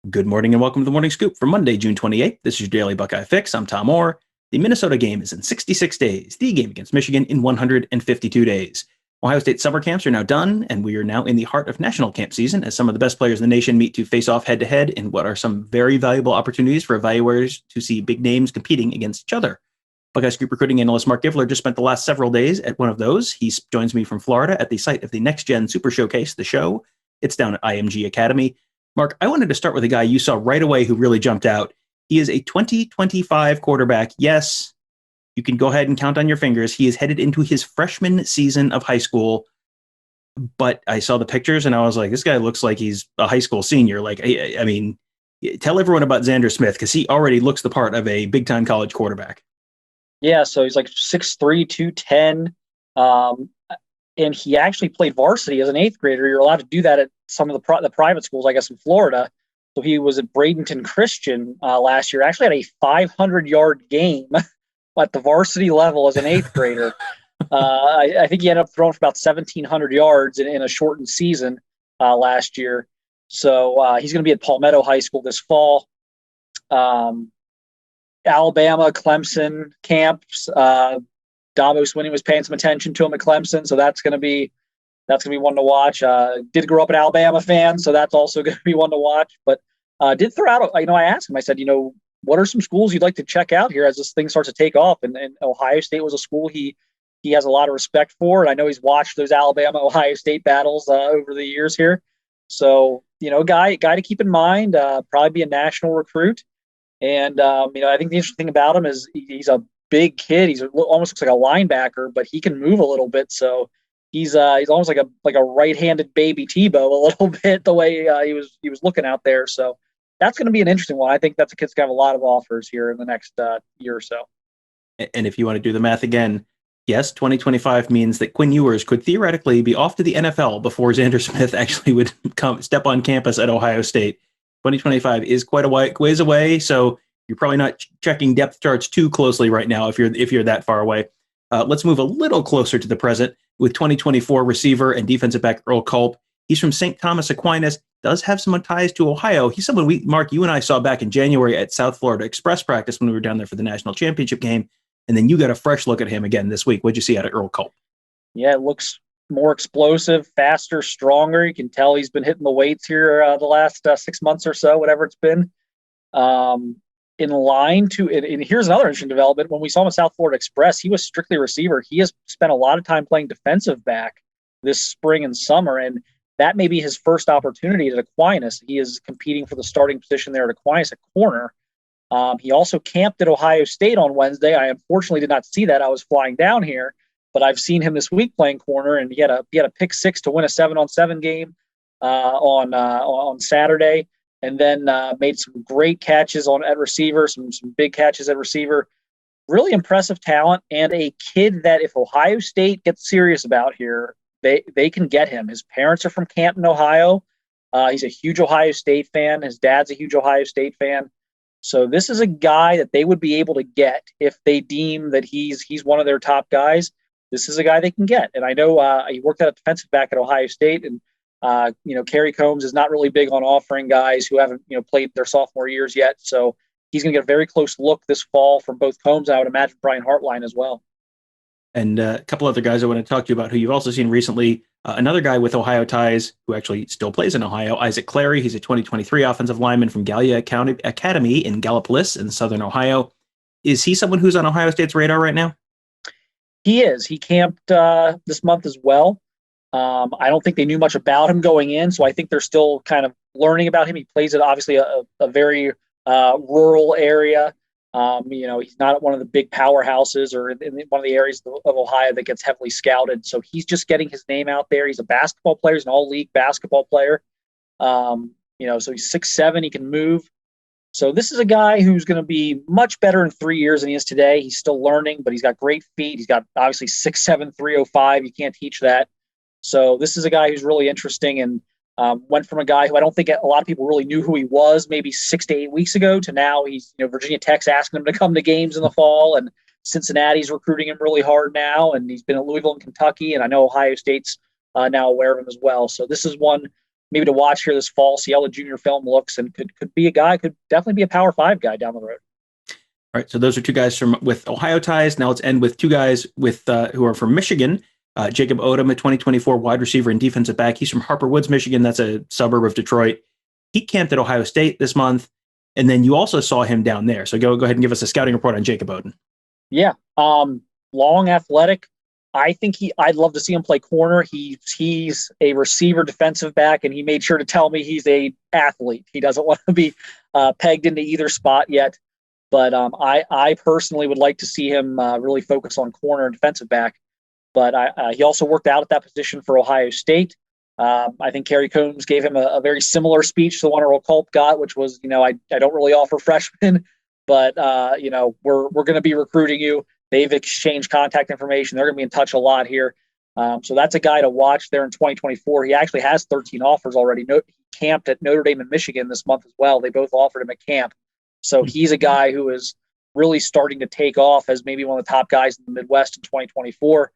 Good morning and welcome to the Morning Scoop for Monday, June 28th. This is your daily Buckeye fix. I'm Tom Orr. The Minnesota game is in 66 days, the game against Michigan in 152 days. Ohio State summer camps are now done, and we are now in the heart of national camp season as some of the best players in the nation meet to face off head to head in what are some very valuable opportunities for evaluators to see big names competing against each other. Buckeye Scoop recruiting analyst Marc Givler just spent the last several days at one of those. He joins me from Florida at the site of the NextGen Super Showcase, the show. It's down at IMG Academy. Marc, I wanted to start with a guy you saw right away who really jumped out. He is a 2025 quarterback. Yes, you can go ahead and count on your fingers. He is headed into his freshman season of high school. But I saw the pictures and I was like, this guy looks like he's a high school senior. I mean, tell everyone about Xander Smith because he already looks the part of a big-time college quarterback. Yeah, so he's like 6'3", 210. And he actually played varsity as an eighth grader. You're allowed to do that at some of the private schools, I guess, in Florida. So he was at Bradenton Christian last year. Actually had a 500-yard game at the varsity level as an eighth grader. I think he ended up throwing for about 1,700 yards in a shortened season last year. So he's going to be at Palmetto High School this fall. Alabama, Clemson camps. Dabo Swinney was paying some attention to him at Clemson, so that's going to be one to watch. Did grow up an Alabama fan, so that's also going to be one to watch. But did throw out, I asked him, I said, what are some schools you'd like to check out here as this thing starts to take off? And Ohio State was a school he has a lot of respect for, and I know he's watched those Alabama-Ohio State battles over the years here. So, guy to keep in mind, probably be a national recruit. And, I think the interesting thing about him is he's a big kid. He's almost looks like a linebacker, but he can move a little bit. So he's almost like a right-handed baby Tebow a little bit the way he was looking out there. So that's going to be an interesting one. I think that's a kid's going to have a lot of offers here in the next year or so. And if you want to do the math again, yes, 2025 means that Quinn Ewers could theoretically be off to the NFL before Xander Smith actually would step on campus at Ohio State. 2025 is quite a ways away, so you're probably not checking depth charts too closely right now if you're that far away. Let's move a little closer to the present with 2024 receiver and defensive back Earl Culp. He's from St. Thomas Aquinas, does have some ties to Ohio. He's someone Mark, you and I saw back in January at South Florida Express practice when we were down there for the national championship game. And then you got a fresh look at him again this week. What'd you see out of Earl Culp? Yeah, it looks more explosive, faster, stronger. You can tell he's been hitting the weights here the last 6 months or so, whatever it's been. In line to, and here's another interesting development. When we saw him at South Florida Express, he was strictly a receiver. He has spent a lot of time playing defensive back this spring and summer, and that may be his first opportunity at Aquinas. He is competing for the starting position there at Aquinas at corner. He also camped at Ohio State on Wednesday. I unfortunately did not see that. I was flying down here, but I've seen him this week playing corner, and he had a pick six to win a 7-on-7 game on Saturday. And then made some great catches at receiver, some big catches at receiver. Really impressive talent, and a kid that if Ohio State gets serious about here, they can get him. His parents are from Canton, Ohio. He's a huge Ohio State fan. His dad's a huge Ohio State fan. So this is a guy that they would be able to get if they deem that he's one of their top guys. This is a guy they can get. And I know he worked at a defensive back at Ohio State, and Kerry Combs is not really big on offering guys who haven't, played their sophomore years yet. So he's going to get a very close look this fall from both Combs. I would imagine Brian Hartline as well. And a couple other guys I want to talk to you about who you've also seen recently. Another guy with Ohio ties who actually still plays in Ohio, Isaac Clary. He's a 2023 offensive lineman from Gallia Academy in Gallipolis in Southern Ohio. Is he someone who's on Ohio State's radar right now? He is. He camped this month as well. I don't think they knew much about him going in, so I think they're still kind of learning about him. He plays at obviously a very rural area. He's not at one of the big powerhouses or in one of the areas of Ohio that gets heavily scouted. So he's just getting his name out there. He's a basketball player. He's an all-league basketball player. So he's 6'7". He can move. So this is a guy who's going to be much better in 3 years than he is today. He's still learning, but he's got great feet. He's got obviously 6'7", 305. You can't teach that. So this is a guy who's really interesting and went from a guy who I don't think a lot of people really knew who he was maybe 6 to 8 weeks ago to now he's, Virginia Tech's asking him to come to games in the fall, and Cincinnati's recruiting him really hard now, and he's been at Louisville and Kentucky, and I know Ohio State's now aware of him as well. So this is one maybe to watch here this fall, see how the junior film looks, and could be a guy, could definitely be a Power 5 guy down the road. All right, so those are two guys with Ohio ties. Now let's end with two guys who are from Michigan. Jacob Odom, a 2024 wide receiver and defensive back. He's from Harper Woods, Michigan. That's a suburb of Detroit. He camped at Ohio State this month, and then you also saw him down there. So go ahead and give us a scouting report on Jacob Odom. Yeah, long, athletic. I'd love to see him play corner. He's a receiver, defensive back, and he made sure to tell me he's a athlete. He doesn't want to be pegged into either spot yet. But I personally would like to see him really focus on corner and defensive back. But he also worked out at that position for Ohio State. I think Kerry Combs gave him a very similar speech to the one Earl Culp got, which was, I don't really offer freshmen, but we're going to be recruiting you. They've exchanged contact information. They're going to be in touch a lot here. So that's a guy to watch there in 2024. He actually has 13 offers already. He camped at Notre Dame and Michigan this month as well. They both offered him at camp. So he's a guy who is really starting to take off as maybe one of the top guys in the Midwest in 2024.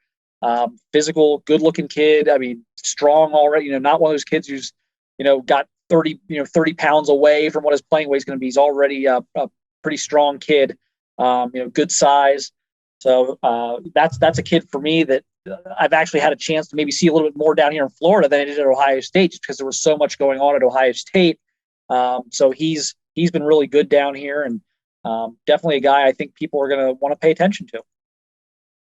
Physical, good-looking kid. I mean, strong already. Not one of those kids who's, got 30 pounds away from what his playing weight is going to be. He's already a pretty strong kid. Good size. So that's a kid for me that I've actually had a chance to maybe see a little bit more down here in Florida than I did at Ohio State, just because there was so much going on at Ohio State. So he's been really good down here, and definitely a guy I think people are going to want to pay attention to.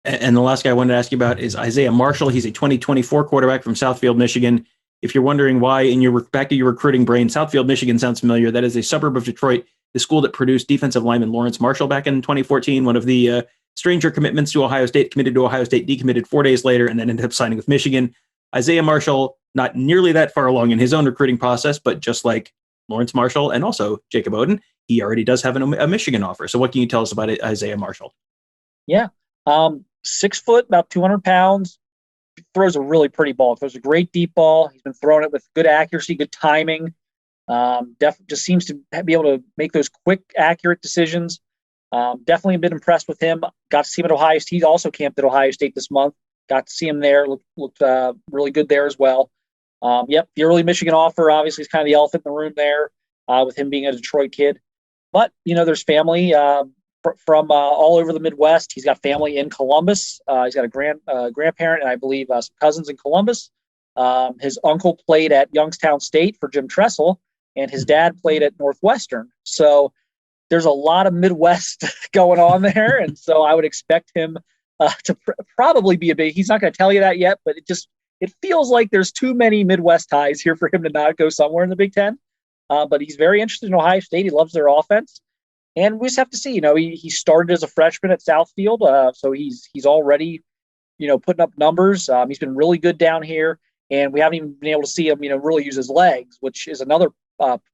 And the last guy I wanted to ask you about is Isaiah Marshall. He's a 2024 quarterback from Southfield, Michigan. If you're wondering why, in your back of your recruiting brain, Southfield, Michigan sounds familiar. That is a suburb of Detroit, the school that produced defensive lineman Lawrence Marshall back in 2014, one of the stranger commitments to Ohio State, committed to Ohio State, decommitted 4 days later, and then ended up signing with Michigan. Isaiah Marshall, not nearly that far along in his own recruiting process, but just like Lawrence Marshall and also Jacob Odom, he already does have a Michigan offer. So what can you tell us about Isaiah Marshall? Yeah. 6 foot, about 200 pounds, throws a really pretty ball. Throws a great deep ball. He's been throwing it with good accuracy, good timing. Just seems to be able to make those quick, accurate decisions. Definitely been impressed with him. Got to see him at Ohio State. He also camped at Ohio State this month. Got to see him there. Looked really good there as well. The early Michigan offer obviously is kind of the elephant in the room there with him being a Detroit kid. But, there's family from all over the Midwest. He's got family in Columbus. He's got a grandparent and I believe some cousins in Columbus. His uncle played at Youngstown State for Jim Tressel, and his dad played at Northwestern. So there's a lot of Midwest going on there. And so I would expect him to probably be he's not going to tell you that yet, but it feels like there's too many Midwest ties here for him to not go somewhere in the Big Ten. But he's very interested in Ohio State. He loves their offense. And we just have to see, he started as a freshman at Southfield. So he's already, putting up numbers. He's been really good down here, and we haven't even been able to see him, really use his legs, which is another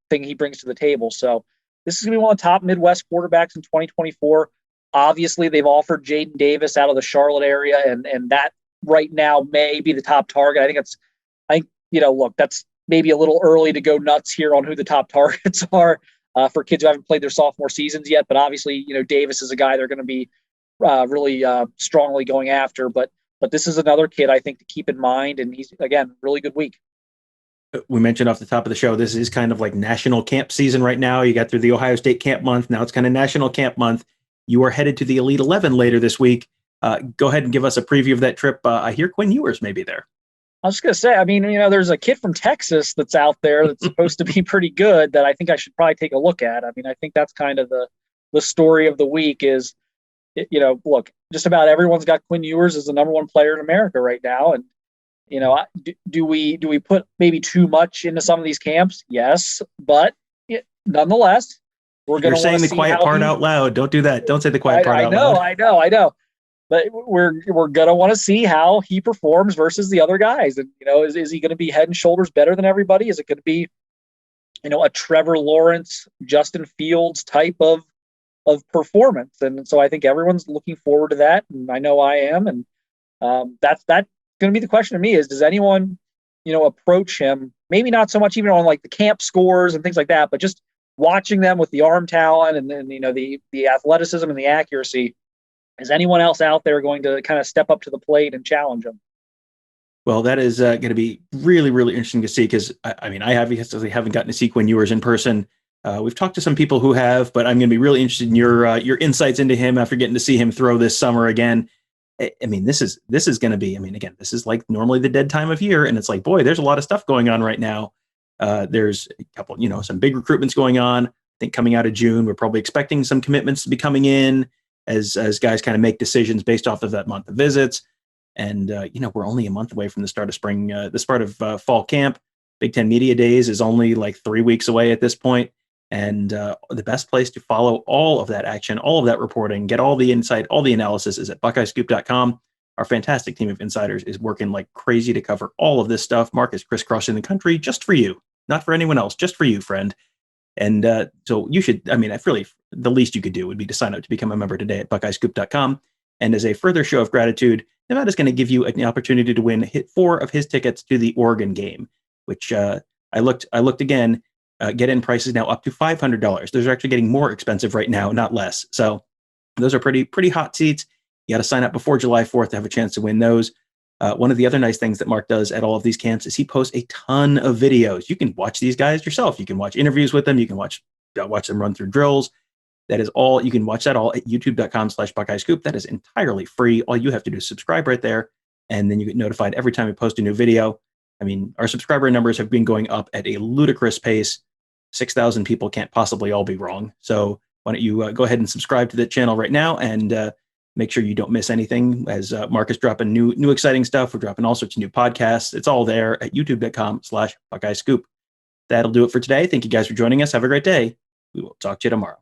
thing he brings to the table. So this is going to be one of the top Midwest quarterbacks in 2024. Obviously, they've offered Jaden Davis out of the Charlotte area, and that right now may be the top target. I think, look, that's maybe a little early to go nuts here on who the top targets are. For kids who haven't played their sophomore seasons yet. But obviously, Davis is a guy they're going to be really strongly going after. But this is another kid I think to keep in mind. And he's, again, really good week. We mentioned off the top of the show, this is kind of like national camp season right now. You got through the Ohio State camp month. Now it's kind of national camp month. You are headed to the Elite 11 later this week. Go ahead and give us a preview of that trip. I hear Quinn Ewers may be there. I was just going to say, there's a kid from Texas that's out there that's supposed to be pretty good that I think I should probably take a look at. I think that's kind of the story of the week is, look, just about everyone's got Quinn Ewers as the number one player in America right now. And, do we put maybe too much into some of these camps? Yes. But nonetheless, we're going to saying the quiet part out loud. Don't do that. Don't say the quiet part out loud. I know. But we're going to want to see how he performs versus the other guys. And, is he going to be head and shoulders better than everybody? Is it going to be, a Trevor Lawrence, Justin Fields type of performance? And so I think everyone's looking forward to that. And I know I am. And that's going to be the question to me is, does anyone, approach him? Maybe not so much even on like the camp scores and things like that, but just watching them with the arm talent and then, the athleticism and the accuracy. Is anyone else out there going to kind of step up to the plate and challenge him? Well, that is going to be really, really interesting to see because I mean, I haven't gotten to see Quinn Ewers in person. We've talked to some people who have, but I'm going to be really interested in your insights into him after getting to see him throw this summer again. I mean, this is going to be. I mean, again, this is like normally the dead time of year, and it's like, boy, there's a lot of stuff going on right now. There's a couple, some big recruitments going on. I think coming out of June, we're probably expecting some commitments to be coming in as guys kind of make decisions based off of that month of visits. And, we're only a month away from the start of spring, the start of fall camp. Big Ten Media Days is only like 3 weeks away at this point. And the best place to follow all of that action, all of that reporting, get all the insight, all the analysis is at BuckeyeScoop.com. Our fantastic team of insiders is working like crazy to cover all of this stuff. Mark is crisscrossing the country just for you, not for anyone else, just for you, friend. And so you should, the least you could do would be to sign up to become a member today at BuckeyeScoop.com. And as a further show of gratitude, Nevada is going to give you an opportunity to win 4 of his tickets to the Oregon game, which I looked again. Get-in prices now up to $500. Those are actually getting more expensive right now, not less. So those are pretty hot seats. You got to sign up before July 4th to have a chance to win those. One of the other nice things that Mark does at all of these camps is he posts a ton of videos. You can watch these guys yourself. You can watch interviews with them. You can watch them run through drills. That is all. You can watch that all at youtube.com/Buckeye Scoop. That is entirely free. All you have to do is subscribe right there, and then you get notified every time we post a new video. I mean, our subscriber numbers have been going up at a ludicrous pace. 6,000 people can't possibly all be wrong. So why don't you go ahead and subscribe to the channel right now and make sure you don't miss anything as Mark is dropping new exciting stuff. We're dropping all sorts of new podcasts. It's all there at youtube.com/Buckeye Scoop. That'll do it for today. Thank you guys for joining us. Have a great day. We will talk to you tomorrow.